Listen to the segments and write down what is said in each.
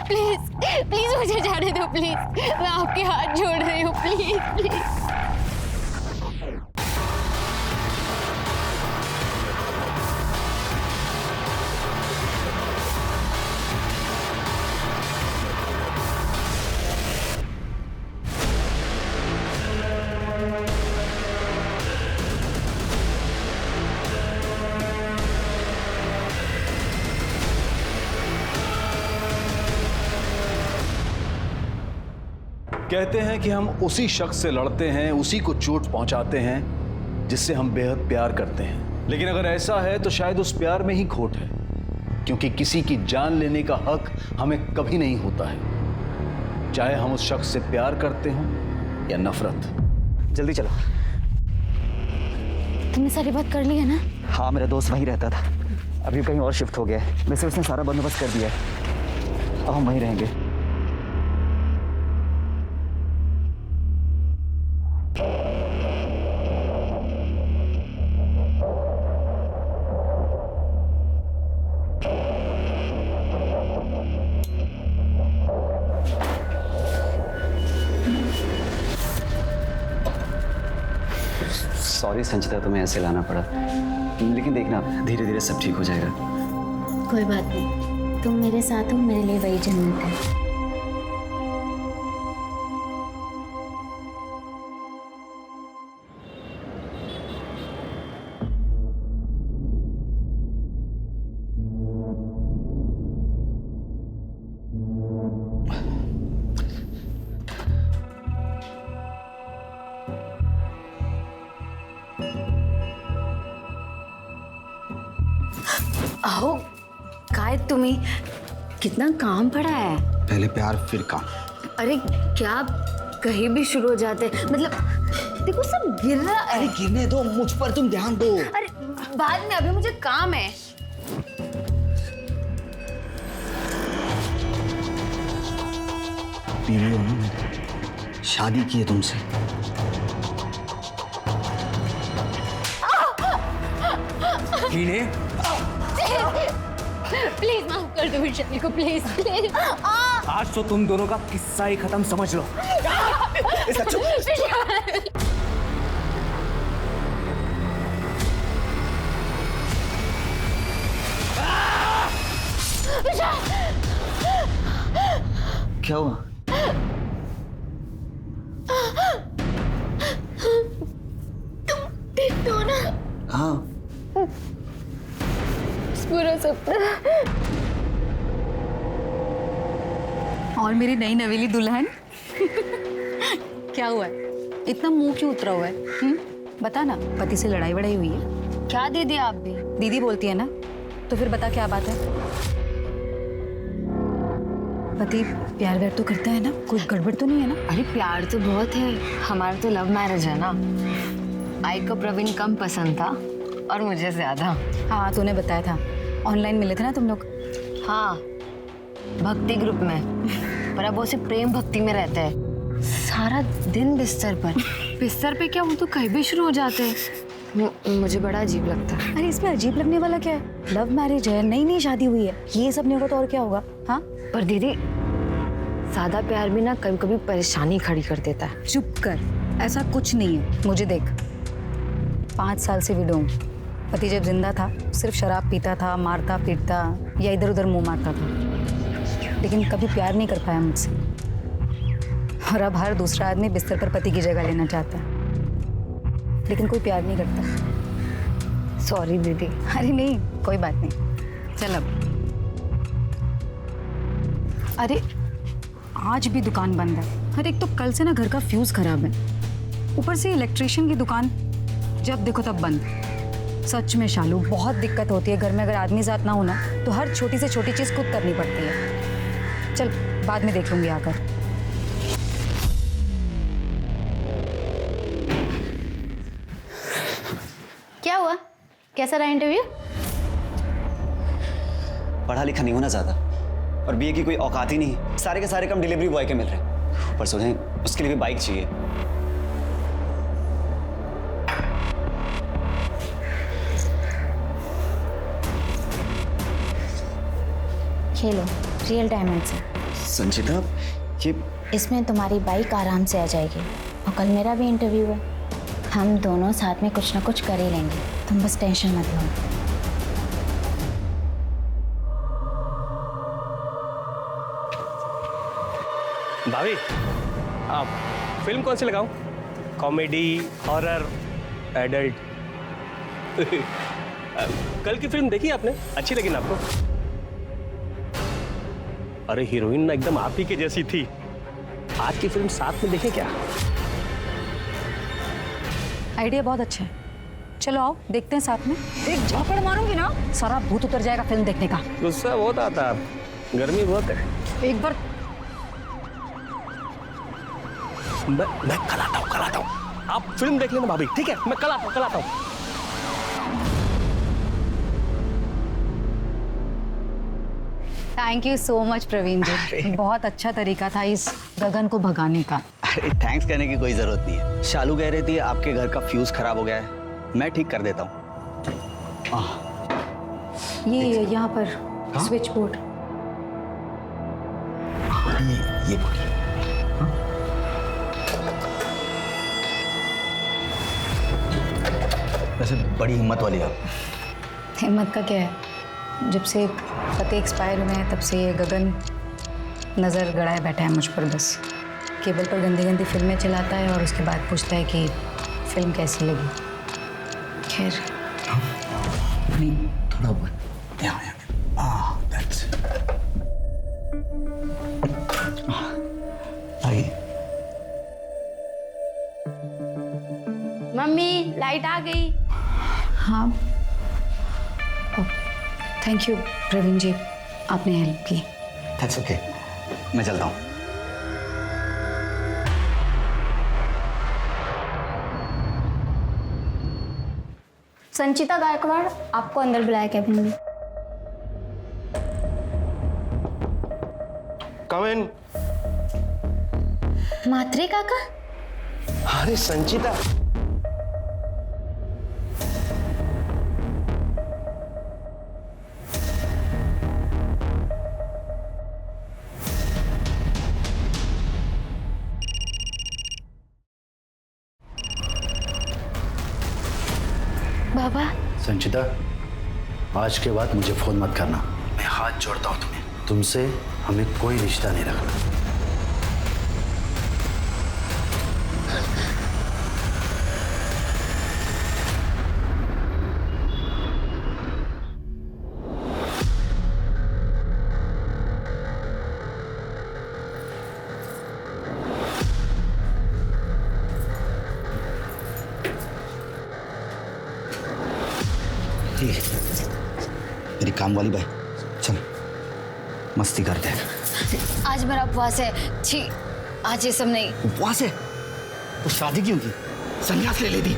Please please मुझे जाने दो प्लीज, मैं आपके हाथ जोड़ रही हूँ प्लीज प्लीज। कहते हैं कि हम उसी शख्स से लड़ते हैं, उसी को चोट पहुंचाते हैं जिससे हम बेहद प्यार करते हैं। लेकिन अगर ऐसा है तो शायद उस प्यार में ही खोट है, क्योंकि किसी की जान लेने का हक हमें कभी नहीं होता है, चाहे हम उस शख्स से प्यार करते हों या नफरत। जल्दी चलो। तुमने सारी बात कर ली है ना? हाँ, मेरा दोस्त वहीं रहता था, अभी कहीं और शिफ्ट हो गया है। वैसे उसने सारा बंदोबस्त कर दिया है, अब हम वहीं रहेंगे। सॉरी संचिता, तुम्हें ऐसे लाना पड़ा, लेकिन देखना धीरे धीरे सब ठीक हो जाएगा। कोई बात नहीं, तुम मेरे साथ हो, मेरे लिए वही जन्नत है। अहो काय तुम्हें कितना काम पड़ा है। पहले प्यार फिर काम। अरे क्या कहीं भी शुरू हो जाते, मतलब देखो सब गिर रहा है। अरे गिरने दो, मुझ पर तुम ध्यान दो। अरे बाद में, अभी मुझे काम है। बीवी हो ना, शादी की है तुमसे। प्लीज माफ कर दो विशाली को, प्लीज प्लीज। आज तो तुम दोनों का किस्सा ही खत्म समझ लो। क्या हुआ? तुम ठीक हो ना? हाँ। पूरा सपना और मेरी नई नवेली दुल्हन। क्या हुआ है, इतना मुंह क्यों उतरा हुआ है? बता ना, पति से लड़ाई वड़ाई हुई है क्या? दीदी आप भी दीदी बोलती है ना, तो फिर बता क्या बात है? पति प्यार व्यार तो करता है ना, कोई गड़बड़ तो नहीं है ना? अरे प्यार तो बहुत है, हमारा तो लव मैरिज है ना। आई को प्रवीण कम पसंद था और मुझे ज्यादा। हाँ, तूने बताया था, ऑनलाइन मिले थे ना तुम लोग। हाँ, भक्ति ग्रुप में, पर अब वो सिर्फ प्रेम भक्ति में रहता है। सारा दिन बिस्तर पे क्या, वो तो कहीं भी शुरू हो जाते हैं। मुझे बड़ा अजीब लगता है। अरे इसमें अजीब लगने वाला क्या है? लव मैरिज है, नई नई शादी हुई है, ये सब नहीं होगा तो और क्या होगा? हाँ, पर दीदी सादा प्यार भी ना कभी कभी परेशानी खड़ी कर देता है। चुप कर, ऐसा कुछ नहीं है। मुझे देख, 5 साल से विडो हूं। पति जब जिंदा था सिर्फ शराब पीता था, मारता पीटता या इधर उधर मुंह मारता था, लेकिन कभी प्यार नहीं कर पाया मुझसे। और अब हर दूसरा आदमी बिस्तर पर पति की जगह लेना चाहता है, लेकिन कोई प्यार नहीं करता। सॉरी दीदी। अरे नहीं, कोई बात नहीं, चल अब। अरे आज भी दुकान बंद है। अरे एक तो कल से ना घर का फ्यूज खराब है, ऊपर से इलेक्ट्रिशियन की दुकान जब देखो तब बंद। सच में शालू, बहुत दिक्कत होती है घर में। अगर आदमी जात ना हो ना तो हर छोटी से छोटी चीज खुद करनी पड़ती है। चल बाद में देख लूंगी आकर। क्या हुआ, कैसा रहा इंटरव्यू? पढ़ा लिखा नहीं होना ज्यादा, और बीए की कोई औकात ही नहीं। सारे के सारे काम डिलीवरी बॉय के मिल रहे हैं, पर सोचें उसके लिए भी बाइक चाहिए। खेलो, रियल डायमंड से। संचिता, ये इसमें तुम्हारी बाइक आराम से आ जाएगी। और कल मेरा भी इंटरव्यू है, हम दोनों साथ में कुछ ना कुछ कर ही लेंगे, तुम बस टेंशन मत लो। भाभी, आप फिल्म कौन सी लगाऊं? Comedy, horror, adult? कल की फिल्म देखी आपने? अच्छी लगी ना आपको? अरे हीरोइन ना एकदम आप ही के जैसी थी। आज की फिल्म साथ में देखें क्या? आइडिया बहुत अच्छा है, चलो आओ देखते हैं साथ में। एक झापड़ मारूंगी ना, सारा भूत उतर जाएगा फिल्म देखने का। गुस्सा बहुत आता है, गर्मी बहुत है। एक बार मैं कल आता हूँ। आप फिल्म देख लेना भाभी, ठीक है? मैं कल आता हूँ। Thank you so much Praveen ji, बहुत अच्छा तरीका था इस गगन को भगाने का। अरे थैंक्स कहने की कोई जरूरत नहीं है। शालू कह रही थी आपके घर का फ्यूज खराब हो गया है, मैं ठीक कर देता हूँ। ये यहाँ पर स्विच बोर्ड। ये बोलिए। वैसे बड़ी हिम्मत वाली आप। हिम्मत का क्या है, जब से पति एक्सपायर हुए हैं तब से ये गगन नज़र गड़ाए बैठा है मुझ पर। बस केबल पर गंदी गंदी फिल्में चलाता है और उसके बाद पूछता है कि फिल्म कैसी लगी। खैर नहीं, थोड़ा ऊपर यहाँ that's it। आइए। मम्मी, लाइट आ गई। हाँ, थैंक यू प्रवीण जी, आपने हेल्प की। That's okay, मैं चलता हूँ। संचिता गायकवाड़ आपको अंदर बुलाया कैबिन में। कम इन। मात्रे काका? अरे संचिता, बाबा, संचिता, आज के बाद मुझे फोन मत करना। मैं हाथ जोड़ता हूँ तुम्हें, तुमसे हमें कोई रिश्ता नहीं रखना। मेरी काम वाली बाई, चल मस्ती करते हैं। आज मेरा उपवास है। छी, आज ये सब नहीं। उपवास है तो शादी क्यों की? संन्यास ले लेती।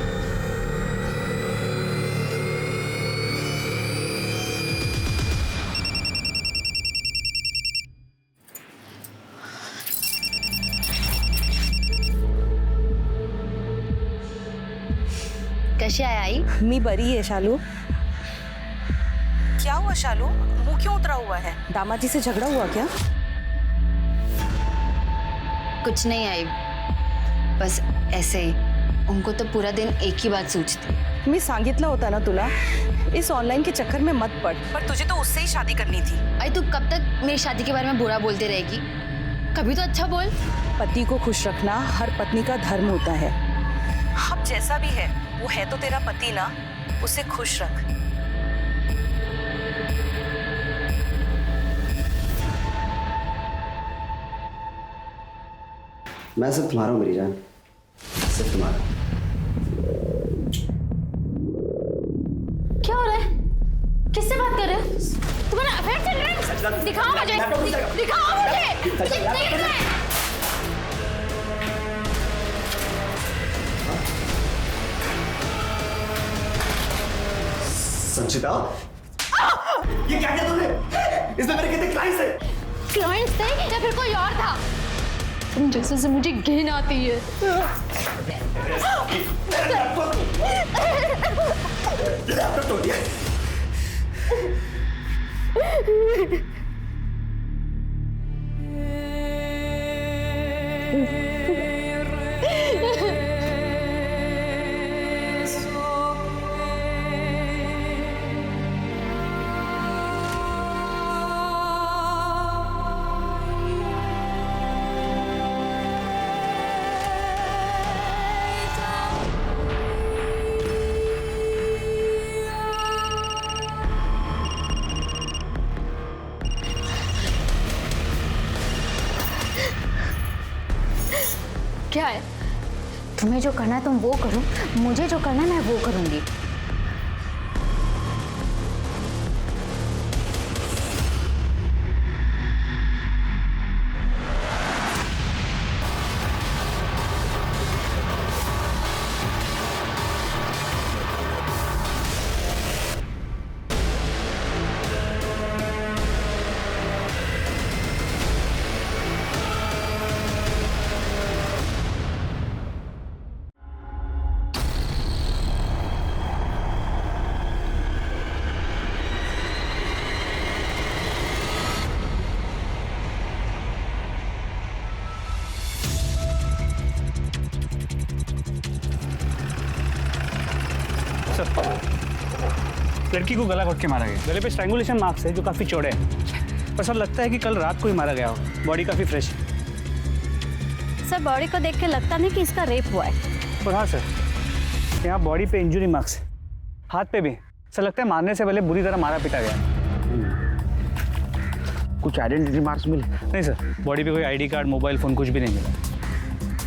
कशी आहे आई? मी बरी है शालू। क्या हुआ शालू, मुंह क्यों उतरा हुआ है? दामाजी से झगड़ा हुआ क्या? कुछ नहीं आई, बस ऐसे ही। उनको तो पूरा दिन एक ही बात सोचती। मी सांगितलं होता ना तुला, इस ऑनलाइन के चक्कर में मत पड़। पर तुझे तो उससे ही शादी करनी थी। आई, तू कब तक मेरी शादी के बारे में बुरा बोलती रहेगी? कभी तो अच्छा बोल। पति को खुश रखना हर पत्नी का धर्म होता है। अब जैसा भी है, वो है तो तेरा पति ना, उसे खुश रख। मैं सिर्फ तुम्हारा हूँ मेरी जान, सिर्फ तुम्हारा। क्या हो रहा है? किससे बात कर रहे हो? तुम्हारा अफेयर चल रहा है? दिखाओ मुझे, दिखाओ मुझे। मुझे देख रहा है। संचिता, ये क्या किया तुमने? इसमें मेरे कितने क्लाइंट्स हैं? क्लाइंट्स थे या फिर कोई और था? तुम जैसे से मुझे घिन आती है। क्या है? तुम्हें जो करना है तुम वो करो, मुझे जो करना है मैं वो करूंगी। लड़की को गला घोट के मारा गया। गले पे स्ट्रैंगुलेशन मार्क्स है जो काफी चौड़े हैं। पर सर लगता है कि कल रात को ही मारा गया हो। बॉडी काफी फ्रेश है। सर बॉडी को देख के लगता नहीं कि इसका रेप हुआ है। और हाँ सर, यहाँ बॉडी पे इंजरी मार्क्स है, हाथ पे भी। सर लगता है मारने से पहले बुरी तरह मारा पीटा गया। कुछ आइडेंटिटी मार्क्स मिले? नहीं सर, बॉडी पे कोई आईडी कार्ड, मोबाइल फोन कुछ भी नहीं मिला।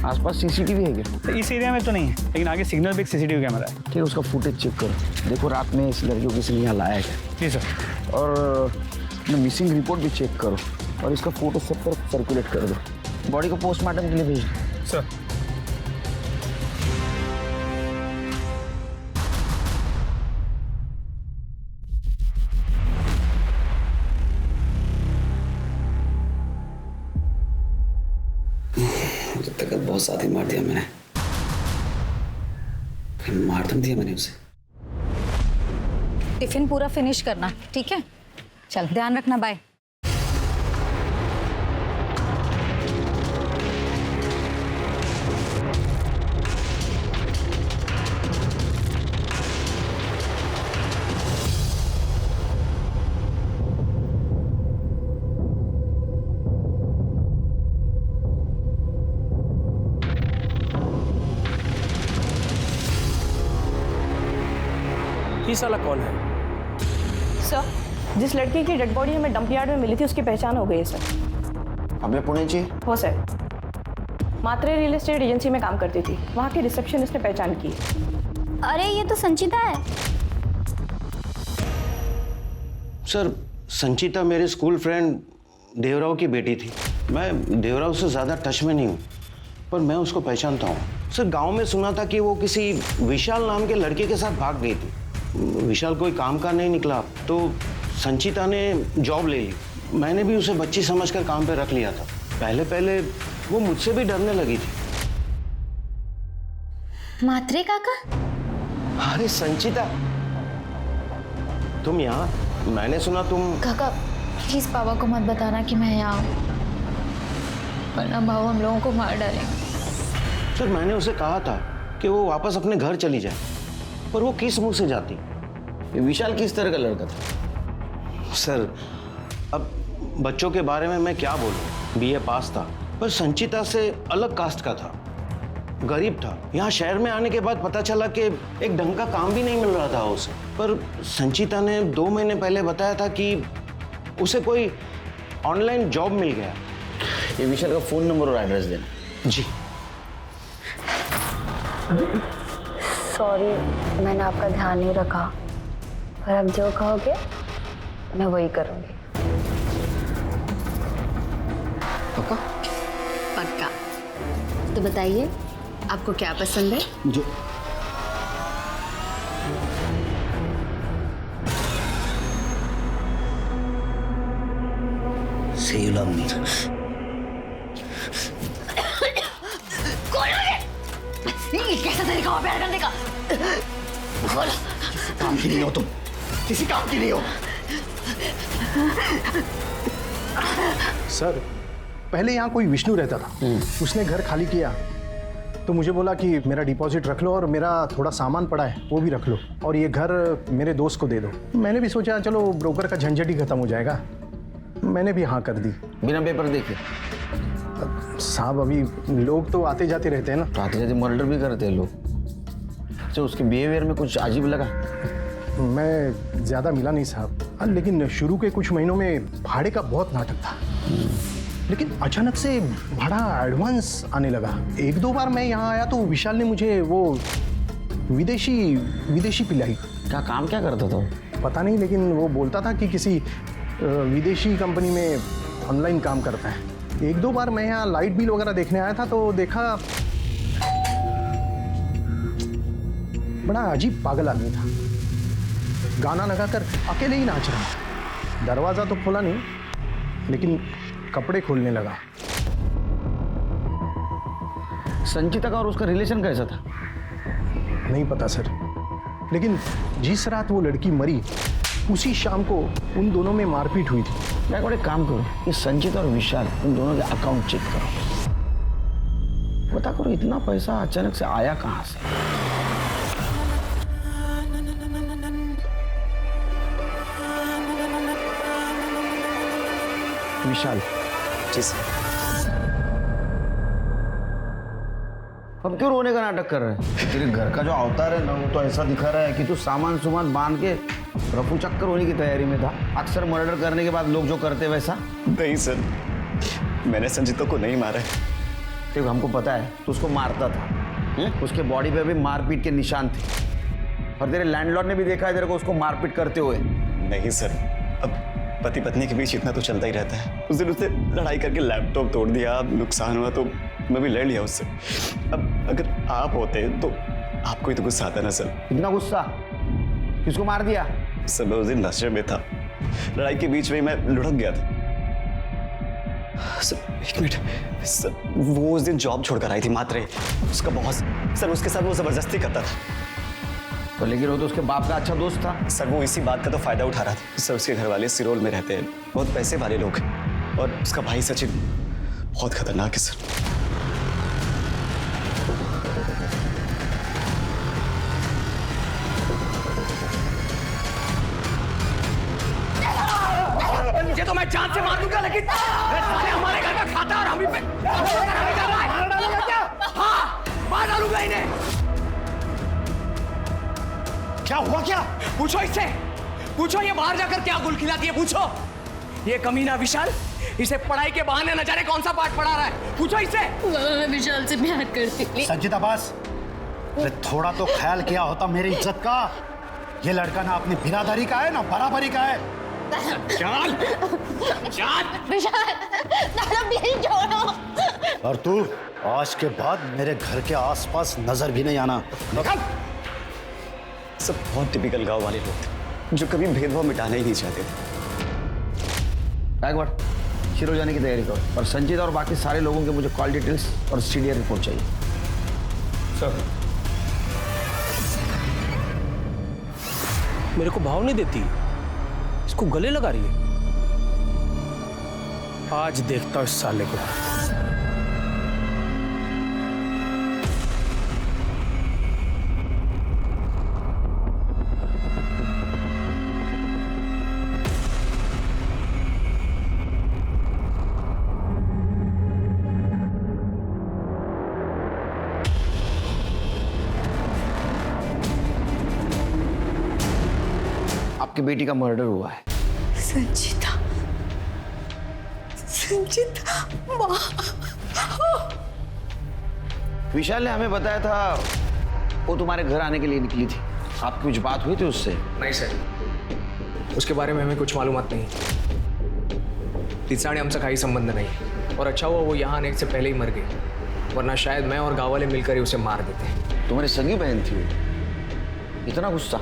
आसपास सीसीटीवी है क्या? इस एरिया में तो नहीं है, लेकिन आगे सिग्नल पे एक सीसीटीवी कैमरा है। ठीक है, उसका फुटेज चेक करो। देखो रात में इस लड़की को किसी ने यहाँ लाया है। जी सर। और मिसिंग रिपोर्ट भी चेक करो और इसका फोटो सब तरफ सर्कुलेट कर दो। बॉडी को पोस्टमार्टम के लिए भेज दो। सर जब तक बहुत साथ ही मार दिया मैंने, मार तो दिया मैंने उसे। टिफिन पूरा फिनिश करना, ठीक है? चल ध्यान रखना, बाय। ये साला कौन है? सर, जिस लड़की की डेड बॉडी हमें डंप यार्ड में मिली थी उसकी पहचान हो गई है सर। हमें पुणे चाहिए। हो सर, मात्रे रियल एस्टेट एजेंसी में काम करती थी, वहाँ की रिसेप्शनिस्ट ने पहचान की। अरे ये तो संचिता है। सर, संचिता मेरे स्कूल फ्रेंड देवराव की बेटी थी। मैं देवराव से ज़्यादा टच में नहीं हूँ, पर मैं उसको पहचानता हूँ। सर, गांव में सुना था कि वो किसी विशाल नाम के लड़के के साथ भाग गई थी। विशाल कोई काम का नहीं निकला तो संचिता ने जॉब ले ली। मैंने भी उसे बच्ची समझकर काम पे रख लिया था। पहले पहले वो मुझसे भी डरने लगी थी। मात्रे काका? अरे संचिता, तुम यहाँ? मैंने सुना तुम। काका प्लीज पापा को मत बताना कि मैं यहाँ हूँ, वरना भाव हम लोगों को मार डालेंगे। सर, मैंने उसे कहा था कि वो वापस अपने घर चली जाए, पर वो किस मुंह से जाती? ये विशाल किस तरह का लड़का था? सर, अब बच्चों के बारे में मैं क्या बोलूं? बीए पास था, पर संचिता से अलग कास्ट का था, गरीब था। यहाँ शहर में आने के बाद पता चला कि एक ढंग का काम भी नहीं मिल रहा था उसे। पर संचिता ने 2 महीने पहले बताया था कि उसे कोई ऑनलाइन जॉब मिल गया। ये विशाल का फोन नंबर और एड्रेस देना। जी। सॉरी, मैंने आपका ध्यान नहीं रखा, पर अब जो कहोगे मैं वही करूँगी। पक्का? पक्का। तो बताइए आपको क्या पसंद है? मुझे Say you love me. कैसा तरीका हो प्यार करने का? काम की नहीं हो तुम, किसी काम की नहीं हो। सर, पहले यहाँ कोई विष्णु रहता था, उसने घर खाली किया तो मुझे बोला कि मेरा डिपॉजिट रख लो और मेरा थोड़ा सामान पड़ा है वो भी रख लो और ये घर मेरे दोस्त को दे दो। मैंने भी सोचा चलो ब्रोकर का झंझट ही खत्म हो जाएगा, मैंने भी हाँ कर दी। बिना पेपर देखे? साहब अभी लोग तो आते जाते रहते हैं ना। आते जाते मर्डर भी करते हैं लोग। अच्छा, उसके बिहेवियर में कुछ अजीब लगा? मैं ज़्यादा मिला नहीं साहब, लेकिन शुरू के कुछ महीनों में भाड़े का बहुत नाटक था, लेकिन अचानक से भाड़ा एडवांस आने लगा। 1-2 बार मैं यहाँ आया तो विशाल ने मुझे वो विदेशी पिलाई। क्या काम क्या करता था? पता नहीं, लेकिन वो बोलता था कि किसी विदेशी कंपनी में ऑनलाइन काम करता है। 1-2 बार मैं यहाँ लाइट बिल वगैरह देखने आया था तो देखा बड़ा अजीब पागल आदमी था, गाना लगाकर अकेले ही नाच रहा। दरवाज़ा तो खोला नहीं, लेकिन कपड़े खोलने लगा। संचिता का और उसका रिलेशन कैसा था? नहीं पता सर, लेकिन जिस रात वो लड़की मरी उसी शाम को उन दोनों में मारपीट हुई थी। मैं एक काम करो, ये संचिता और विशाल उन दोनों के अकाउंट चेक करो, पता करो इतना पैसा अचानक से आया कहाँ से। विशाल जी सर। अब क्यों रोने का नाटक कर रहे हैं? तेरे घर का जो अवतार है ना वो तो ऐसा दिखा रहा है कि तू सामान बांध के रफू चक्कर होने की तैयारी में था। अक्सर मर्डर करने के बाद लोग जो करते वैसा। नहीं सर, मैंने संचिता को नहीं मारा है। देखो हमको पता है तू उसको मारता था, उसके बॉडी पे भी मारपीट के निशान थे और तेरे लैंडलॉर्ड ने भी देखा है तेरे को उसको मारपीट करते हुए। नहीं सर, अब पति पत्नी के बीच इतना तो चलता ही रहता है। उस दिन उसने लड़ाई करके लैपटॉप तोड़ दिया, नुकसान हुआ तो मैं भी लड़ लिया उससे। अब अगर आप होते तो आपको ही तो गुस्सा आता ना सर। इतना गुस्सा? किसको मार दिया? सर मैं उस दिन नशे में था, लड़ाई के बीच में मैं लुढ़क गया था। सर 1 मिनट सर, वो उस दिन जॉब छोड़कर आई थी मात्रे, उसका बॉस सर उसके साथ वो जबरदस्ती करता था। तो लेकिन वो तो उसके बाप का अच्छा दोस्त था। सर वो इसी बात का तो फायदा उठा रहा था। सर उसके घर वाले सिरोल में रहते हैं, बहुत पैसे वाले लोग, और उसका भाई सचिन बहुत खतरनाक है सर। मुझे तो मैं जान से मार दूंगा, लेकिन साले हमारे घर का खाता और हम ही पे हाँ, मार डालूंगा इन्हें। क्या हुआ? क्या पूछो इससे, पूछो ये बाहर जाकर क्या गुल खिलाती है, पूछो। ये कमीना विशाल इसे पढ़ाई के बहाने न जाने कौन सा पाठ पढ़ा रहा है, पूछो इससे। मैं विशाल से प्यार करती थी। संचिता बस, थोड़ा तो ख्याल किया होता मेरी इज्जत का। ये लड़का ना अपनी बिरादरी का है ना बराबरी का है। चल चल विशाल, दादा प्लीज छोड़ो। और तू आज के बाद मेरे घर के आसपास नजर भी नहीं आना। निकल। सब बहुत टिपिकल गांव वाले लोग थे जो कभी भेदभाव मिटाना ही नहीं चाहते थे। एक बार शिरो जाने की तैयारी करो और संचिता और बाकी सारे लोगों के मुझे कॉल डिटेल्स और सीडीआर रिपोर्ट चाहिए। सर मेरे को भाव नहीं देती, इसको गले लगा रही है। आज देखता हूं इस साले को। आपकी बेटी का मर्डर हुआ है। संचिता, संचिता माँ। विशाल ने हमें बताया था वो तुम्हारे घर आने के लिए निकली थी। आपकी कुछ बात हुई थी उससे? नहीं सर, उसके बारे में हमें कुछ मालूमात नहीं। तिसाने हमसे कोई संबंध नहीं, और अच्छा हुआ वो यहाँ आने से पहले ही मर गई, वरना शायद मैं और गाँव वाले मिलकर ही उसे मार देते। तुम्हारी सगी बहन थी? इतना गुस्सा?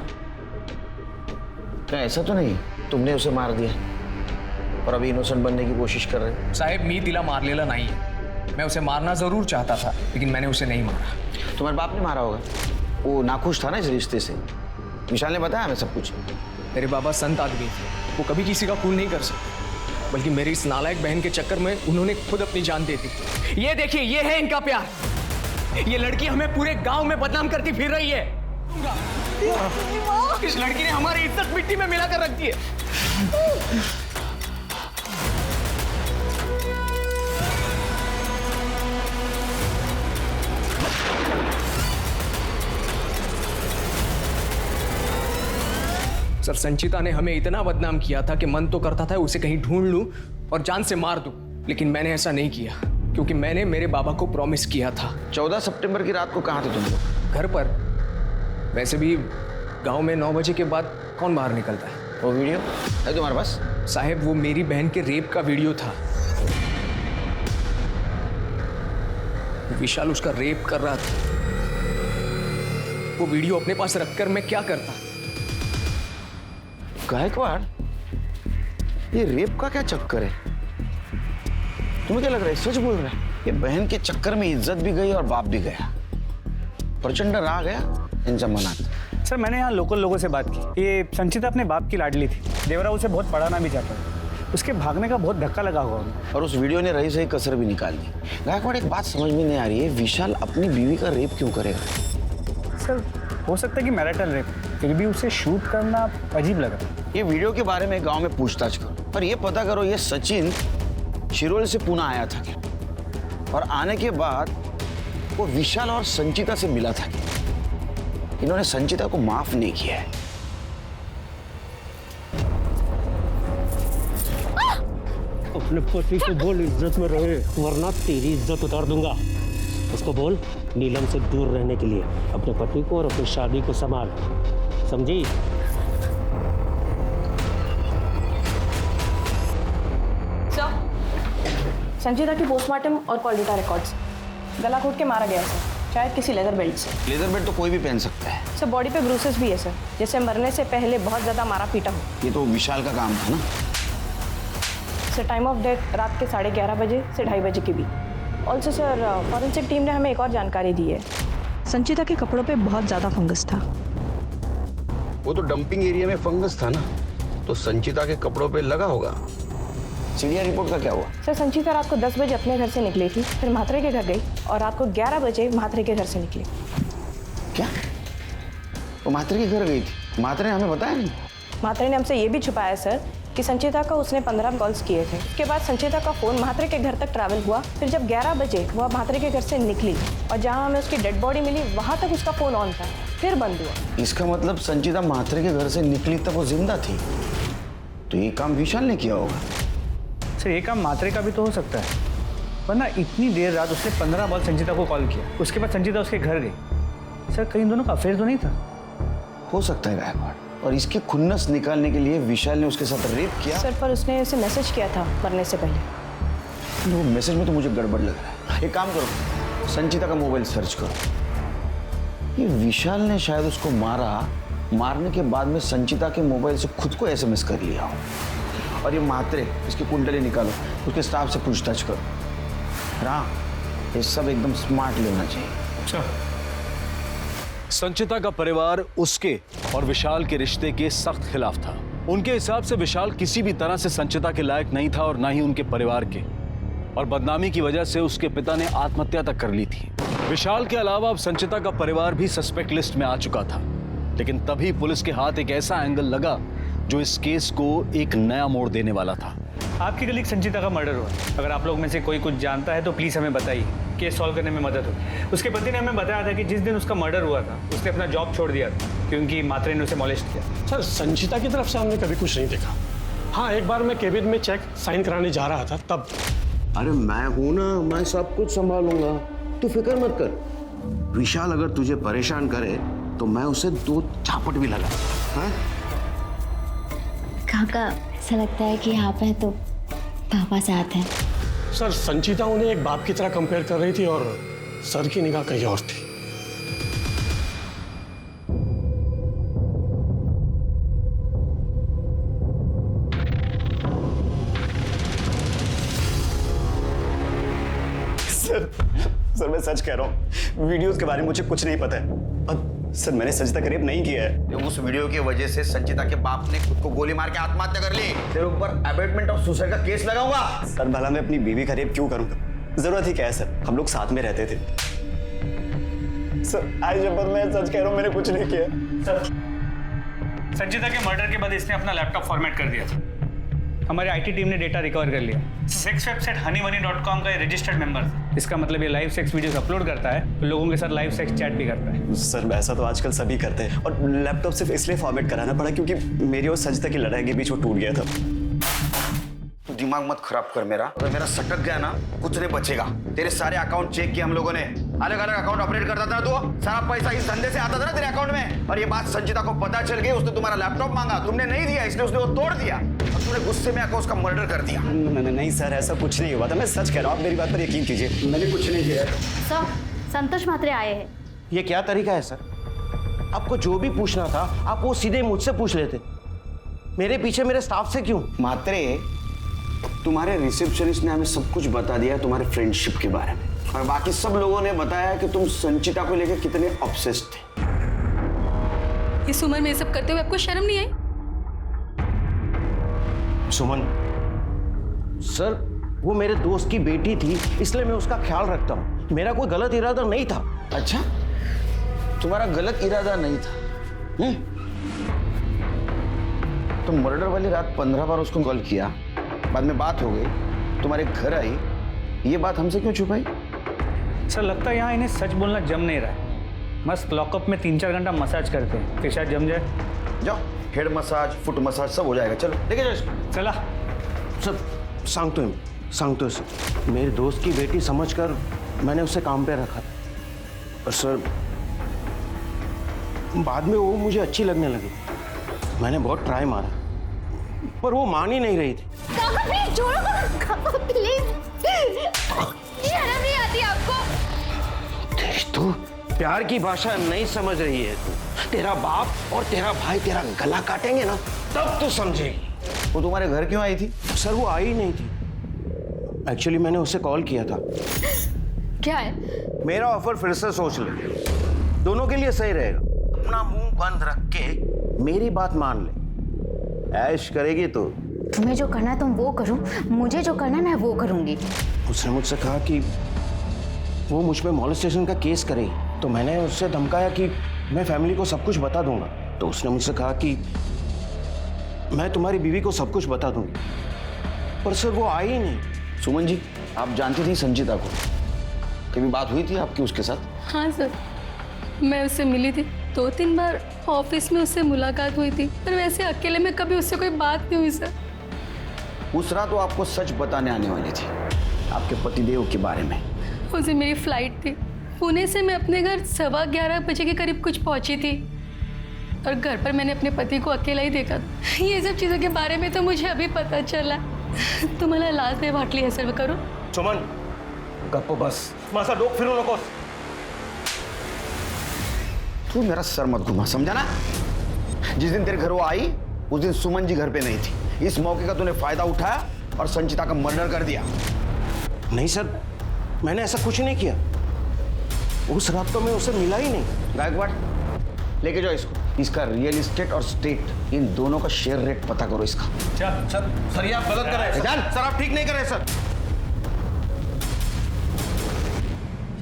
क्या ऐसा तो नहीं तुमने उसे मार दिया और अभी इनोसेंट बनने की कोशिश कर रहे हो? साहेब मी तिला मारलेला नहीं है, मैं उसे मारना जरूर चाहता था, लेकिन मैंने उसे नहीं मारा। तुम्हारे बाप ने मारा होगा, वो नाखुश था ना इस रिश्ते से। विशाल ने बताया हमें सब कुछ। मेरे बाबा संत आदमी थे, वो कभी किसी का खून नहीं कर सकते। बल्कि मेरी इस नालायक बहन के चक्कर में उन्होंने खुद अपनी जान दे दी। ये देखिए, ये है इनका प्यार। ये लड़की हमें पूरे गांव में बदनाम करती फिर रही है। इस लड़की ने हमारी इज्जत मिट्टी में मिला कर रख दी है। सर, संचिता ने हमें इतना बदनाम किया था कि मन तो करता था उसे कहीं ढूंढ लूं और जान से मार दूं, लेकिन मैंने ऐसा नहीं किया क्योंकि मैंने मेरे बाबा को प्रॉमिस किया था। 14 सितंबर की रात को कहाँ थे तुम लोग? घर पर। वैसे भी गांव में 9 बजे के बाद कौन बाहर निकलता है? वो वीडियो है तुम्हारे पास? साहब, वो मेरी बहन के रेप का वीडियो था। विशाल उसका रेप कर रहा था। वो वीडियो अपने पास रखकर मैं क्या करता? गायकवाड़, ये रेप का क्या चक्कर है? तुम्हें क्या लग रहा है सच बोल रहा है? ये बहन के चक्कर में इज्जत भी गई और बाप भी गया। प्रचंड राग गया इन जमानत। सर, मैंने यहाँ लोकल लोगों से बात की। ये संचिता अपने बाप की लाडली थी। देवरा उसे बहुत पढ़ाना भी चाहता है। उसके भागने का बहुत धक्का लगा हुआ है और उस वीडियो ने रही सही कसर भी निकाल दी। गायकवाड़, एक बात समझ में नहीं आ रही है, विशाल अपनी बीवी का रेप क्यों करेगा? सर, हो सकता है कि मैरिटल रेप, फिर भी उसे शूट करना अजीब लगा। ये वीडियो के बारे में गांव में पूछताछ करो और ये पता करो ये सचिन शिरोल से पुणे आया था क्या, और आने के बाद वो विशाल और संचिता से मिला था क्या? इन्होंने संचिता को माफ नहीं किया है। अपने पति को बोल इज्जत में रहे, वरना तेरी इज्जत उतार दूंगा। उसको बोल नीलम से दूर रहने के लिए, अपने पति को और अपनी शादी को संभाल, समझी? संचिता की पोस्टमार्टम और कॉल डेटा रिकॉर्ड्स। गला घोट के मारा गया सर, शायद किसी लेदर बेल्ट से। लेदर बेल्ट तो कोई भी पहन सकता है। सर, बॉडी पे ब्रूसेस भी है सर, जैसे मरने से पहले बहुत ज्यादा मारा पीटा हो। ये तो विशाल का काम था ना। सर, टाइम ऑफ डेथ रात के 11:30 बजे से 2:30 बजे के बीच। ऑल्सो सर, फॉरेंसिक टीम ने हमें एक और जानकारी दी है। संचिता के कपड़ों पे बहुत ज्यादा फंगस था। वो तो डंपिंग एरिया में फंगस था ना, तो संचिता के कपड़ों पे लगा होगा। सीडिया रिपोर्ट का क्या हुआ? सर, संचिता रात को 10 बजे अपने घर से निकली थी, फिर म्हात्रे के घर गई और रात को 11 बजे म्हात्रे के घर से निकली। क्या? वो म्हात्रे के घर गई थी? म्हात्रे ने हमें बताया नहीं। म्हात्रे ने हमसे ये भी छुपाया सर कि संचिता का उसने 15 कॉल्स किए थे। उसके बाद संचिता का फोन म्हात्रे के घर तक ट्रैवल हुआ, फिर जब 11 बजे वह म्हात्रे के घर से निकली और जहां हमें उसकी डेड बॉडी मिली वहां तक उसका फोन ऑन था, फिर बंद हुआ। इसका मतलब संचिता म्हात्रे के घर से निकली तब वो जिंदा थी, तो ये काम विशाल ने किया होगा। सर, ये काम म्हात्रे का भी तो हो सकता है, वरना इतनी देर रात उसने 15 बार संचिता को कॉल किया, उसके बाद संचिता उसके घर गई। सर, कहीं दोनों का अफेयर तो नहीं था? हो सकता है गायकवाड़, और इसके खुन्नस निकालने के लिए विशाल ने उसके साथ रेप किया। सर, पर उसने उसे मैसेज किया था मरने से पहले। वो मैसेज में तो मुझे गड़बड़ लग रहा है। एक काम करो, संचिता का मोबाइल सर्च करो। ये विशाल ने शायद उसको मारने के बाद में संचिता के मोबाइल से खुद को SMS कर लिया हो। और ये म्हात्रे, इसकी कुंडली निकालो, उसके स्टाफ से पूछताछ करो। हाँ, ये सब एकदम स्मार्ट लेना चाहिए। अच्छा। संचिता का परिवार उसके और विशाल के रिश्ते के सख्त खिलाफ था। उनके हिसाब से विशाल किसी भी तरह से संचिता के लायक नहीं था और ना ही उनके परिवार के, और बदनामी की वजह से उसके पिता ने आत्महत्या तक कर ली थी। विशाल के अलावा अब संचिता का परिवार भी सस्पेक्ट लिस्ट में आ चुका था, लेकिन तभी पुलिस के हाथ एक ऐसा एंगल लगा जो इस केस को एक नया मोड़ देने वाला था। आपकी कलीग संचिता का मर्डर हुआ। अगर आप लोग में से कोई कुछ जानता है तो प्लीज हमें बताइए, केस सॉल्व करने में मदद होगी। उसके पति ने हमें बताया था कि जिस दिन उसका मर्डर हुआ था उसने अपना जॉब छोड़ दिया था क्योंकि म्हात्रे ने उसे मॉलेस्ट किया। सर, संचिता की तरफ से हमने कभी कुछ नहीं देखा। हाँ, एक बार मैं केबिन में चेक साइन कराने जा रहा था तब। अरे मैं हूं ना, मैं सब कुछ संभालूंगा, तू फिक्र मत कर। विशाल अगर तुझे परेशान करे तो मैं उसे 2 चापट भी लगा। हाँ? काका, ऐसा लगता है कि आप हैं तो पापा साथ हैं। सर, संचिता उन्हें एक बाप की तरह कंपेयर कर रही थी और सर की निगाह कहीं और थी। सर, मैं सच कह रहा हूँ, वीडियोस के बारे में मुझे कुछ नहीं पता है। सर मैंने संचिता का रेप नहीं किया है। उस वीडियो की वजह से संचिता के बाप ने खुद को गोली मार के आत्महत्या कर ली। तेरे ऊपर अबेटमेंट ऑफ सुसाइड का केस लगाऊंगा। सर भला मैं अपनी बीवी का रेप क्यों करूंगा? जरूरत ही क्या है सर, हम लोग साथ में रहते थे। सर आज जब मैं सच कह रहा हूँ, मैंने कुछ नहीं किया। सर संचिता के मर्डर के बाद इसने अपना लैपटॉप फॉर्मेट कर दिया था। हमारी आईटी टीम ने डेटा रिकवर कर लिया। सेक्स वेबसाइट honeymoney.com का रजिस्टर्ड मेंबर था। इसका मतलब ये लाइव सेक्स वीडियोस अपलोड करता है, तो लोगों के साथ लाइव सेक्स चैट भी करता है। सर ऐसा तो आजकल सभी करते हैं, और लैपटॉप सिर्फ इसलिए फॉर्मेट कराना पड़ा क्योंकि मेरी और संचिता की लड़ाई के बीच वो टूट गया था। तू दिमाग मत खराब कर मेरा। अगर मेरा सटक गया ना, कुछ नहीं बचेगा। तेरे सारे अकाउंट चेक किए हम लोगों ने, अलग अलग अकाउंट ऑपरेट करता था तो सारा पैसा इस धंधे से आता था ना तेरे अकाउंट में। और ये बात संचिता को पता चल गई, उसने तुम्हारा लैपटॉप मांगा, तुमने नहीं दिया, इसलिए उसने वो तोड़ दिया और तुमने गुस्से में आकर उसका मर्डर कर दिया। नहीं सर, ऐसा कुछ नहीं हुआ था, मैं सच कह रहा हूँ, आप मेरी बात पर यकीन कीजिए, मैंने कुछ नहीं किया। सर संतोष म्हात्रे आए हैं। ये क्या तरीका है सर? आपको जो भी पूछना था आप वो सीधे मुझसे पूछ लेते, मेरे पीछे मेरे स्टाफ से क्यों? मात्रे, तुम्हारे रिसेप्शनिस्ट ने हमें सब कुछ बता दिया तुम्हारे फ्रेंडशिप के बारे में, और बाकी सब लोगों ने बताया कि तुम संचिता को लेकर कितने ऑब्सेस्ड थे। इस उम्र में ये सब करते हुए आपको शर्म नहीं आई? सुमन सर, वो मेरे दोस्त की बेटी थी, इसलिए मैं उसका ख्याल रखता हूँ। मेरा कोई गलत इरादा नहीं था। अच्छा, तुम्हारा गलत इरादा नहीं था? तो मर्डर वाली रात 15 बार उसको कॉल किया, बाद में बात हो गई, तुम्हारे घर आई, ये बात हमसे क्यों छुपाई? सर लगता है यहाँ इन्हें सच बोलना जम नहीं रहा है। मस्त लॉकअप में 3-4 घंटा मसाज करते हैं, फिर शायद जम जाए। जाओ, हेड मसाज, फुट मसाज सब हो जाएगा। चलो लेके जाओ इसको। चला सर, सांगतो सर, मेरे दोस्त की बेटी समझकर मैंने उसे काम पे रखा था, और सर बाद में वो मुझे अच्छी लगने लगी। मैंने बहुत ट्राई मारा, पर वो मान ही नहीं रही थी। प्लीज छोड़ो, प्लीज। शर्म नहीं आती आपको? तू प्यार की भाषा नहीं समझ रही है। तेरा बाप और तेरा भाई तेरा गला काटेंगे ना, तब तू समझेगी। वो तुम्हारे घर क्यों आई थी? सर वो आई ही नहीं थी। एक्चुअली मैंने उसे कॉल किया था। क्या है? मेरा ऑफर फिर से सोच ले, दोनों के लिए सही रहेगा। अपना मुंह बंद रख के मेरी बात मान ले। ऐश करेगी तो तुम्हें जो करना है तुम वो करो, मुझे जो करना है मैं वो करूंगी। उसने मुझसे कहा कि वो मुझ पे मॉलेस्टेशन का केस करेगी, तो मैंने उससे धमकाया कि मैं फैमिली को सब कुछ बता दूंगा। तो उसने मुझसे कहा कि मैं तुम्हारी बीवी को सब कुछ बता दूंगी, पर सर वो आई ही नहीं। सुमन जी, आप जानती थी संचिता को? कभी बात हुई थी आपकी उसके साथ? हाँ सर, मैं उससे मिली थी 2-3 बार, ऑफिस में उससे मुलाकात हुई थी, पर वैसे अकेले में कभी उससे कोई बात नहीं हुई सर। उस रात वो आपको सच बताने आने वाली थी, आपके पतिदेव के बारे में। उस दिन मेरी फ्लाइट थी, पुणे से मैं अपने घर 11:15 बजे के करीब कुछ पहुंची थी, और घर पर मैंने अपने पति को अकेला ही देखा। ये सब चीज़ों के बारे में तो मुझे अभी पता चला। तुम्हाला लाज नाही वाटली हे सर्व करून? सुमन गप्प बस, माझा डोक फिरू नकोस। तू मेरा सर मत घुमा, समझा ना? जिस दिन तेरे घर वो आई, उस दिन सुमन जी घर पे नहीं थी। इस मौके का तूने फायदा उठाया और संचिता का मर्डर कर दिया। नहीं सर, मैंने ऐसा कुछ नहीं किया। उस रात तो मैं उसे मिला ही नहीं। गायकवाड़, लेके जाओ इसको। इसका रियल एस्टेट और स्टेट, इन दोनों का शेयर रेट पता करो इसका। सर ये आप गलत कर रहे हैं। सर आप ठीक नहीं कर रहे सर।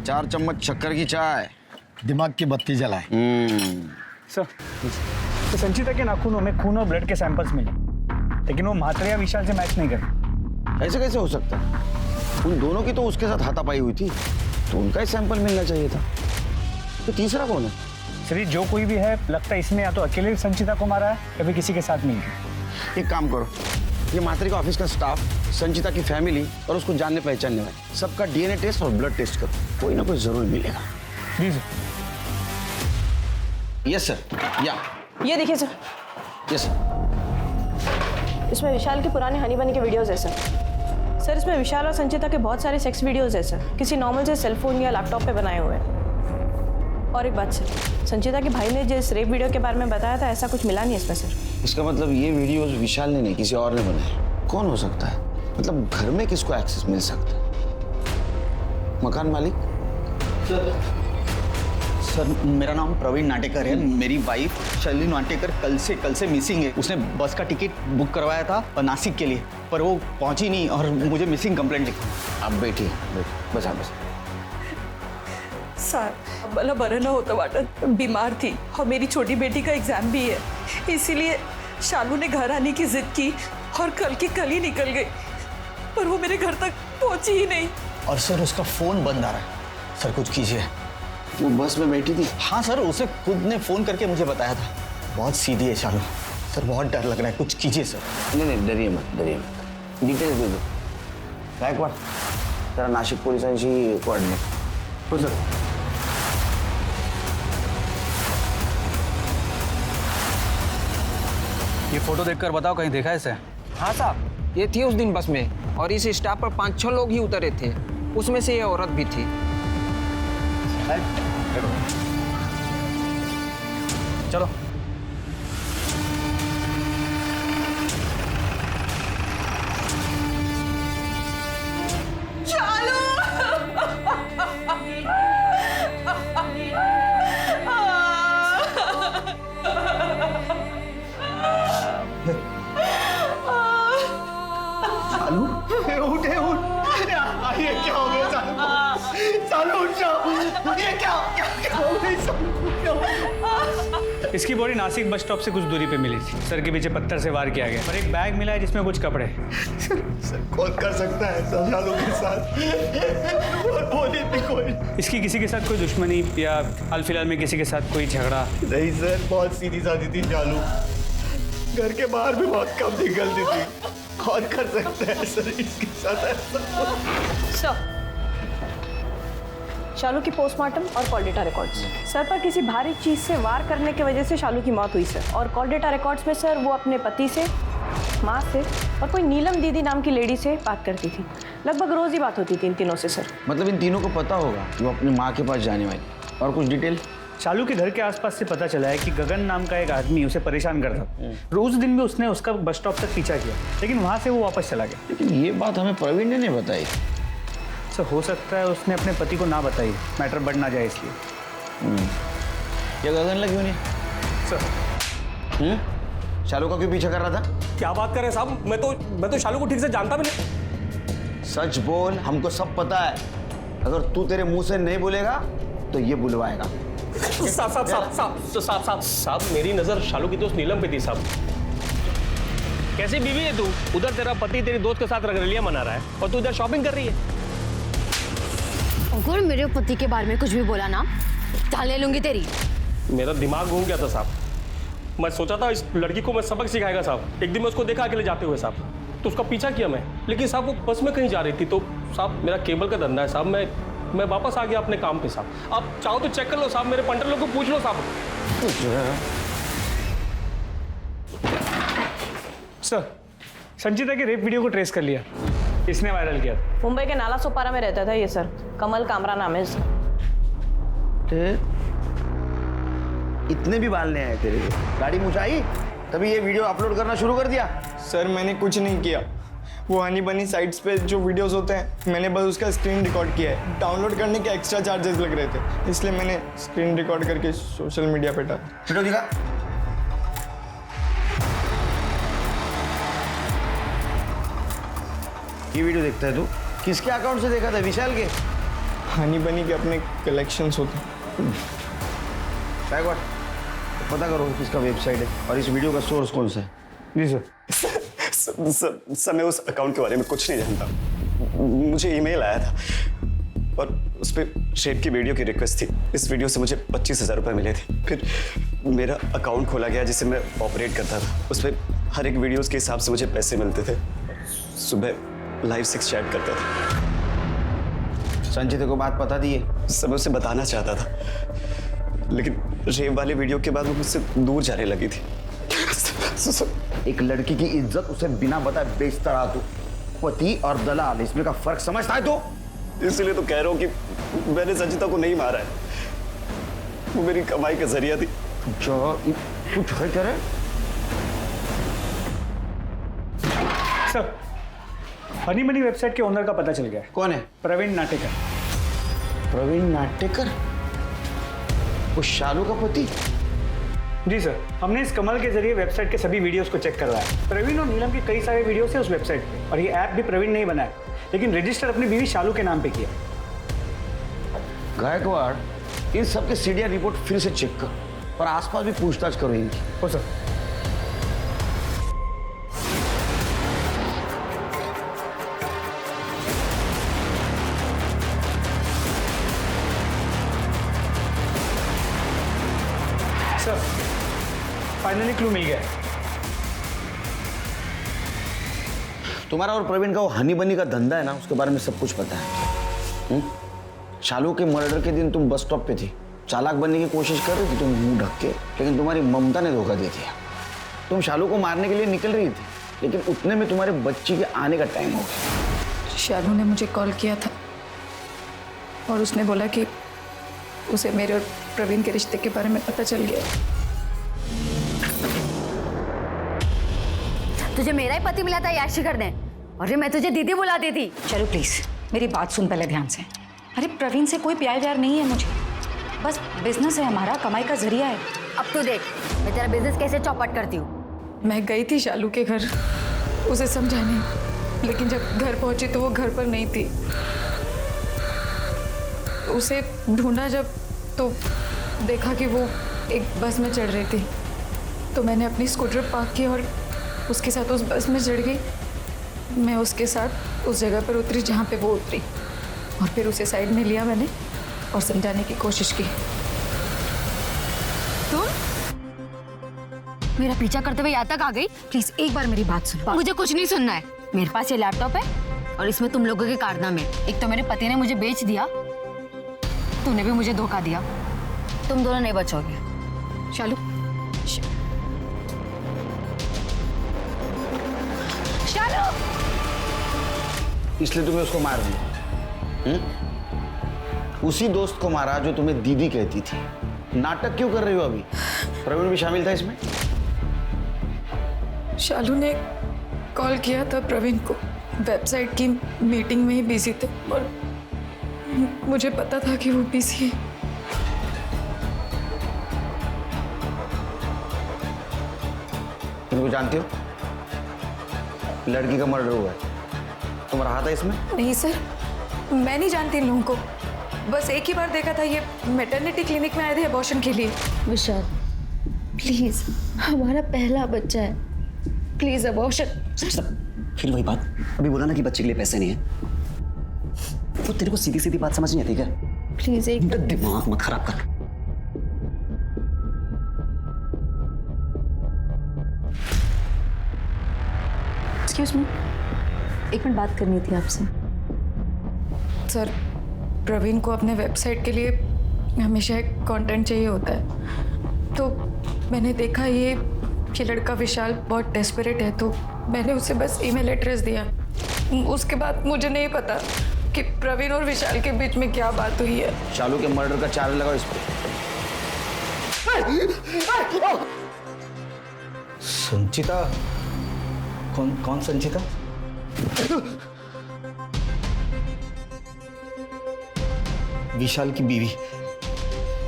4 चम्मच शक्कर की चाय, दिमाग की बत्ती जलाए। सर, तो संचिता के नाखूनों में खून और ब्लड के सैंपल्स मिले, लेकिन वो म्हात्रे या विशाल से मैच नहीं कर। ऐसे कैसे हो सकता है? उन दोनों की तो उसके साथ हाथापाई हुई थी, तो उनका ही सैंपल मिलना चाहिए था। तो तीसरा कौन है? सर जो कोई भी है, लगता है इसने या तो अकेले संचिता को मारा है या फिर किसी के साथ मिलकर। एक काम करो, ये म्हात्रे का ऑफिस का स्टाफ, संचिता की फैमिली और उसको जानने पहचानने वाले सबका डीएनए टेस्ट और ब्लड टेस्ट करो, कोई ना कोई जरूर मिलेगा। जी सर। Yes sir. या ये देखिए सर, यस सर। इसमें विशाल के पुराने हनी बनी के वीडियोस है सर। इसमें विशाल और संचिता के बहुत सारे सेक्स वीडियोस है सर, किसी नॉर्मल से सेलफोन या लैपटॉप पे बनाए हुए हैं। और एक बात सर, संचिता के भाई ने जिस रेप वीडियो के बारे में बताया था, ऐसा कुछ मिला नहीं इसमें सर। इसका मतलब ये वीडियोस विशाल ने नहीं, किसी और ने बनाए। कौन हो सकता है? मतलब घर में किसको एक्सेस मिल सकता है? मकान मालिक? सर मेरा नाम प्रवीण नाटेकर है। मेरी वाइफ शैली नाटेकर कल से मिसिंग है। उसने बस का टिकट बुक करवाया था नासिक के लिए, पर वो पहुंची नहीं और मुझे मिसिंग कंप्लेंट लिखी। अब बैठिए बस आप बस। सर मला बरं न होतं वाटत, बीमार थी और मेरी छोटी बेटी का एग्जाम भी है, इसीलिए शालू ने घर आने की जिद की और कल की कल ही निकल गई, पर वो मेरे घर तक पहुंची ही नहीं। और सर उसका फोन बंद आ रहा है। सर कुछ कीजिए। वो बस में बैठी थी? हाँ सर, उसे खुद ने फोन करके मुझे बताया था। बहुत सीधी है शालू। सर बहुत डर लग रहा है, कुछ कीजिए सर। नहीं डरिए मत डिटेल्स दे दो। गायकवाड जरा नाशिक पोलिसांशी कोऑर्डिनेट। हो सर। ये फोटो देखकर बताओ कहीं देखा है इसे? हाँ साहब, ये थी उस दिन बस में और इस स्टाफ पर 5-6 लोग ही उतरे थे, उसमें से ये औरत भी थी। चलो चालू उठे उठ। ये क्या हो गया चालू? चालू उठ जाओ। ये क्या हो गया? इसकी बॉडी नासिक बस स्टॉप से कुछ दूरी पे मिली थी। सर के पीछे पत्थर से वार किया गया और एक बैग मिला है जिसमें कुछ कपड़े। सर कौन कर सकता है ऐसा चालू के साथ? बोली भी कोई। इसकी किसी के साथ कोई दुश्मनी या हाल फिलहाल में किसी के साथ कोई झगड़ा? नहीं सर, बहुत सीधी सादी थी चालू। घर के बाहर भी बहुत कम निकलती थी। कौन कर सकता है सर इसके साथ ऐसा? सर, शालू की पोस्टमार्टम और कॉल डेटा रिकॉर्ड्स। सर पर किसी भारी चीज से वार करने की वजह से शालू की मौत हुई सर। और कॉल डेटा रिकॉर्ड्स में सर वो अपने पति से, माँ से और कोई नीलम दीदी नाम की लेडी से बात करती थी। लगभग रोज ही बात होती थी इन तीनों से सर। मतलब इन तीनों को पता होगा वो अपनी माँ के पास जाने वाली। और कुछ डिटेल? शालू के घर के आसपास से पता चला है कि गगन नाम का एक आदमी उसे परेशान करता था। रोज दिन भी उसने उसका बस स्टॉप तक पीछा किया, लेकिन वहां से वो वापस चला गया। लेकिन ये बात हमें प्रवीण ने नहीं बताई। सर हो सकता है उसने अपने पति को ना बताई, मैटर बढ़ ना जाए इसलिए। ये गगन लगी उन्हें सर। शालू का क्यों पीछा कर रहा था? क्या बात कर रहे हैं साहब? मैं तो शालू को ठीक से जानता भी नहीं। सच बोल, हमको सब पता है। अगर तू तेरे मुंह से नहीं बोलेगा तो ये बुलवाएगा। साहब मेरी नजर शालू की दोस्त नीलम पे थी साहब। कैसी बीवी है तू? उधर तेरा पति तेरी दोस्त के साथ रंगरलियां मना रहा है और तू इधर शॉपिंग कर रही है। अगर मेरे पति के बारे में कुछ भी बोला ना, जान ले लूंगी तेरी। मेरा दिमाग घूम गया था साहब। मैं सोचा था इस लड़की को मैं सबक सिखाएगा साहब। एक दिन मैं उसको देखा अकेले जाते हुए साहब, तो उसका पीछा किया मैं, लेकिन साहब वो बस में कहीं जा रही थी। तो साहब मेरा केबल का धंधा है साहब, मैं वापस आ गया अपने काम पे साहब। आप चाहो तो चेक कर लो साहब, मेरे पंटर लोग को पूछ लो साहब। सर, संचिता की रेप वीडियो को ट्रेस कर लिया, इसने वायरल किया। मुंबई के नाला सोपारा में रहता था ये सर। कमल कामरा नाम है इसका। इतने भी बाल नहीं आए तेरे को? गाड़ी मुझाई तभी ये वीडियो अपलोड करना शुरू कर दिया? सर मैंने कुछ नहीं किया। वो हनी बनी साइट्स पे जो वीडियोस होते हैं, मैंने बस उसका स्क्रीन रिकॉर्ड किया है। डाउनलोड करने के एक्स्ट्रा चार्जेस लग रहे थे, इसलिए मैंने स्क्रीन रिकॉर्ड करके सोशल मीडिया पे डाला। वीडियो दिखा। ये वीडियो देखता है तू? किसके अकाउंट से देखा था? विशाल के? हनी बनी के अपने कलेक्शंस होते हैं। बैकवर्ड पता करो किसका वेबसाइट है और इस वीडियो का सोर्स कौन सा है। जी सर। सर मैं उस अकाउंट के बारे में कुछ नहीं जानता। मुझे ईमेल आया था और उस पर शेप की वीडियो की रिक्वेस्ट थी। इस वीडियो से मुझे 25,000 रुपये मिले थे। फिर मेरा अकाउंट खोला गया जिसे मैं ऑपरेट करता था। उस पर हर एक वीडियोस के हिसाब से मुझे पैसे मिलते थे। सुबह लाइव सेक्स चैट करता था। संचिता को बात पता दी है? सब उसे बताना चाहता था, लेकिन रेप वाले वीडियो के बाद वो मुझसे दूर जाने लगी थी। एक लड़की की इज्जत उसे बिना बताए बेचता रहा तू। पति और दलाल, इसमें का फर्क समझता है तो? इसलिए तो कह रहा हूँ कि मैंने संचिता को नहीं मारा है। वो मेरी कमाई का जरिया थी। कुछ है क्या रे? सर, हनी मनी वेबसाइट के ओनर का पता चल गया है। कौन है? प्रवीण नाटेकर। प्रवीण नाटेकर? वो शालू का पति? जी सर, हमने इस कमल के जरिए वेबसाइट के सभी वीडियोस को चेक करवाया। प्रवीण और नीलम के कई सारे वीडियोस है उस वेबसाइट पे, और ये ऐप भी प्रवीण ने ही बनाया, लेकिन रजिस्टर अपनी बीवी शालू के नाम पे किया। गायकवाड़, इन सब के सीडीआर रिपोर्ट फिर से चेक कर और आसपास भी पूछताछ करो इनकी। हो सर। सर, फाइनली क्लू मिल गया। तुम्हारा और प्रवीण का वो हनी बनी का धंधा है ना, उसके बारे में सब कुछ पता है। शालू के मर्डर के दिन तुम बस स्टॉप पे थी, चालाक बनने की कोशिश कर रही थी तुम मुंह ढक के, लेकिन तुम्हारी ममता ने धोखा दे दिया। तुम शालू को मारने के लिए निकल रही थी, लेकिन उतने में तुम्हारे बच्ची के आने का टाइम हो गया। शालू ने मुझे कॉल किया था और उसने बोला कि उसे मेरे और प्रवीण के रिश्ते के बारे में पता चल गया। तुझे मेरा ही पति मिला था याशी कर दे, और मैं तुझे दीदी बुलाती थी। चलो प्लीज मेरी बात सुन पहले ध्यान से। अरे प्रवीण से कोई प्यार व्यार नहीं है मुझे, बस बिजनेस है हमारा, कमाई का जरिया है। अब तो देख मैं तेरा बिजनेस कैसे चौपट करती हूँ। मैं गई थी शालू के घर उसे समझाने, लेकिन जब घर पहुंची तो वो घर पर नहीं थी। उसे ढूंढा जब, तो देखा कि वो एक बस में चढ़ रही थी, तो मैंने अपनी स्कूटर पार्क की और उसके साथ उस बस में चढ़ गई। मैं उसके साथ उस जगह पर उतरी जहाँ पे वो उतरी, और फिर उसे साइड में लिया मैंने और समझाने की कोशिश की। तुम मेरा पीछा करते हुए यहाँ तक आ गई? प्लीज एक बार मेरी बात सुनो। मुझे कुछ नहीं सुनना है। मेरे पास ये लैपटॉप है और इसमें तुम लोगों के कारनामे। एक तो मेरे पति ने मुझे बेच दिया, तूने भी मुझे धोखा दिया, तुम दोनों नहीं बचोगे। शालू शालू, इसलिए तुम्हें उसको मार दिया? उसी दोस्त को मारा जो तुम्हें दीदी कहती थी। नाटक क्यों कर रही हो अभी? प्रवीण भी शामिल था इसमें? शालू ने कॉल किया था प्रवीण को, वेबसाइट की मीटिंग में ही बिजी थे और मुझे पता था कि वो बिजी है। तुम जानती हो लड़की का मर्डर हुआ है, तुम रहा था इसमें? नहीं सर, मैं नहीं जानती इन लोगों को, बस एक ही बार देखा था। ये मैटरनिटी क्लिनिक में आए थे अबॉर्शन के लिए। विशाल प्लीज, हमारा पहला बच्चा है, प्लीज अबॉर्शन। फिर वही बात, अभी बोला ना कि बच्चे के लिए पैसे नहीं है, तो तेरे को सीधी सीधी बात समझ नहीं आती क्या? प्लीज एक दिमाग मत खराब कर। एक्सक्यूज मी, एक मिनट बात करनी थी आपसे। सर, प्रवीण को अपने वेबसाइट के लिए हमेशा एक कंटेंट चाहिए होता है, तो मैंने देखा ये लड़का विशाल बहुत डेस्परेट है, तो मैंने उसे बस ईमेल एड्रेस दिया। उसके बाद मुझे नहीं पता कि प्रवीण और विशाल के बीच में क्या बात हुई है। शालू के मर्डर का चार्ज लगाओ इस पे। संचिता? कौन संचिता? विशाल की बीवी।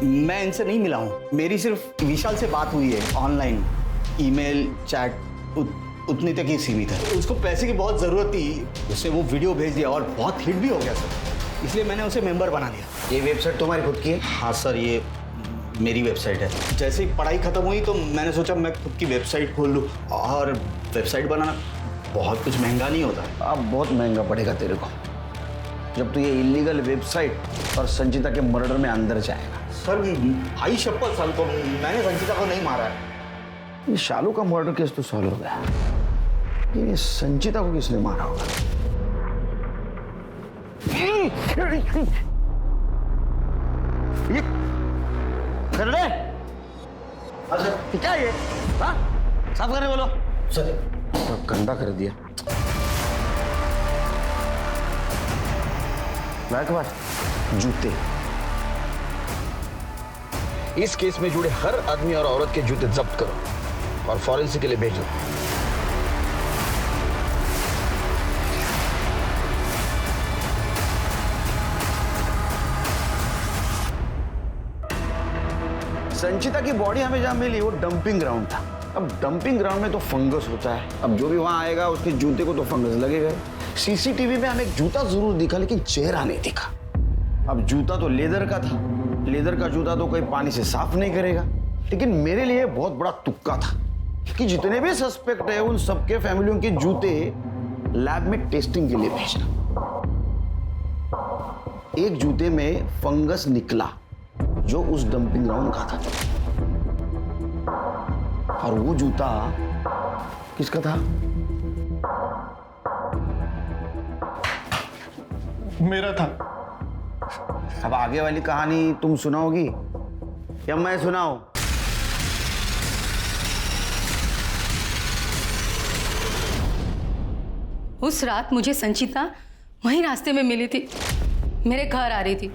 मैं इनसे नहीं मिला हूं, मेरी सिर्फ विशाल से बात हुई है ऑनलाइन, ईमेल चैट उतनी तक ही सीमित है। उसको पैसे की बहुत ज़रूरत थी, उसने वो वीडियो भेज दिया और बहुत हिट भी हो गया सर, इसलिए मैंने उसे मेंबर बना दिया। ये वेबसाइट तुम्हारी खुद की है? हाँ सर, ये मेरी वेबसाइट है। जैसे ही पढ़ाई खत्म हुई तो मैंने सोचा मैं खुद की वेबसाइट खोल लूँ, और वेबसाइट बनाना बहुत कुछ महंगा नहीं होता। अब बहुत महंगा पड़ेगा तेरे को, जब तू ये इलीगल वेबसाइट और संचिता के मर्डर में अंदर जाएगा। सर आई शपथ सर, तो मैंने संचिता को नहीं मारा है। ये शालू का मर्डर केस तो सॉल्व हो गया, ये संचिता को किसने मारा होगा? ये कर ले। अच्छा क्या ये? हाँ साफ करने बोलो सर। तो गंदा कर दिया। गायकवाड़, जूते। इस केस में जुड़े हर आदमी और औरत के जूते जब्त करो और फॉरेंसिक के लिए भेजो। संचिता की बॉडी हमें जहाँ मिली वो डंपिंग ग्राउंड था। अब डंपिंग ग्राउंड में तो फंगस होता है, अब जो भी वहां आएगा उसके जूते को तो फंगस लगेगा। सीसीटीवी में हमें एक जूता जरूर दिखा लेकिन चेहरा नहीं दिखा। अब जूता तो लेदर का था, लेदर का जूता तो कोई पानी से साफ नहीं करेगा। लेकिन मेरे लिए बहुत बड़ा तुक्का था कि जितने भी सस्पेक्ट है उन सबके फैमिलियों के जूते लैब में टेस्टिंग के लिए भेजना। एक जूते में फंगस निकला जो उस डंपिंग ग्राउंड का था, और वो जूता किसका था? मेरा था। अब आगे वाली कहानी तुम सुनाओगी या मैं सुनाऊं? उस रात मुझे संचिता वहीं रास्ते में मिली थी, मेरे घर आ रही थी।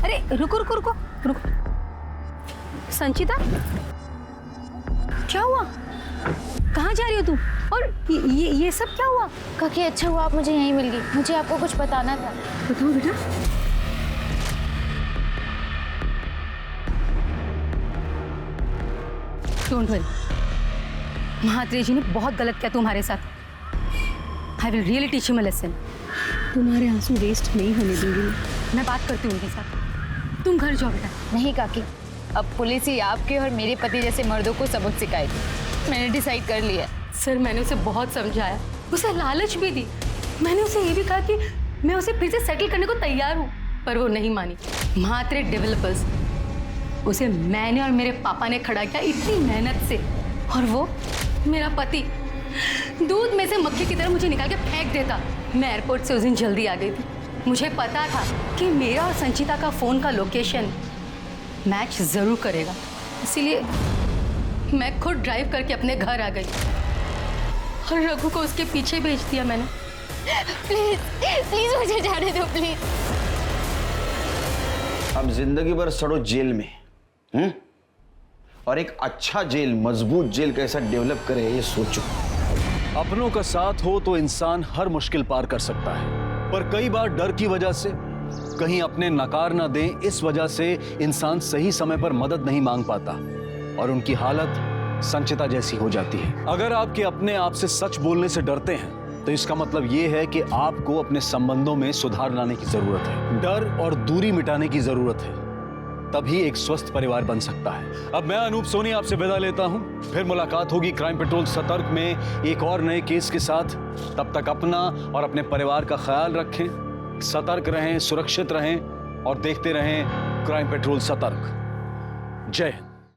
अरे रुको रुको रुको रुको, संचिता क्या हुआ? कहाँ जा रही हो तुम? और ये सब क्या हुआ? काकी अच्छा हुआ आप मुझे यहीं मिल गई, मुझे आपको कुछ बताना था। बताओ बेटा। डोंट वरी, महात्रे जी ने बहुत गलत किया तुम्हारे साथ। I will really teach you a lesson. तुम्हारे आंसू वेस्ट नहीं होने दूंगी मैं बात करती हूँ उनके साथ। तुम घर जाओ बेटा। नहीं काकी, अब पुलिस ही आपके और मेरे पति जैसे मर्दों को सबक सिखाएगी। मैंने डिसाइड कर लिया। सर मैंने उसे बहुत समझाया, उसे लालच भी दी। मैंने उसे ये भी कहा कि मैं उसे फिर से सेटल करने को तैयार हूँ, पर वो नहीं मानी। महात्रे डेवलपर्स, उसे मैंने और मेरे पापा ने खड़ा किया इतनी मेहनत से, और वो मेरा पति दूध में से मक्खी की तरह मुझे निकाल के फेंक देता। मैं एयरपोर्ट से उस दिन जल्दी आ गई थी। मुझे पता था कि मेरा और संचिता का फ़ोन का लोकेशन मैच ज़रूर करेगा, इसीलिए मैं खुद ड्राइव करके अपने घर आ गई और रघु को उसके पीछे भेज दिया मैंने। प्लीज प्लीज मुझे जाने दो प्लीज। अब जिंदगी भर सड़ो जेल में, और एक अच्छा जेल, मजबूत जेल कैसा डेवलप करे ये सोचो। अपनों का साथ हो तो इंसान हर मुश्किल पार कर सकता है, पर कई बार डर की वजह से, कहीं अपने नकार ना दें इस वजह से इंसान सही समय पर मदद नहीं मांग पाता और उनकी हालत संचिता जैसी हो जाती है। अगर आपके अपने आप से सच बोलने से डरते हैं तो इसका मतलब ये है कि आपको अपने संबंधों में सुधार लाने की जरूरत है, डर और दूरी मिटाने की जरूरत है, तभी एक स्वस्थ परिवार बन सकता है। अब मैं अनूप सोनी आपसे विदा लेता हूं, फिर मुलाकात होगी क्राइम पेट्रोल सतर्क में एक और नए केस के साथ। तब तक अपना और अपने परिवार का ख्याल रखें, सतर्क रहें, सुरक्षित रहें और देखते रहें क्राइम पेट्रोल सतर्क। जय हिंद।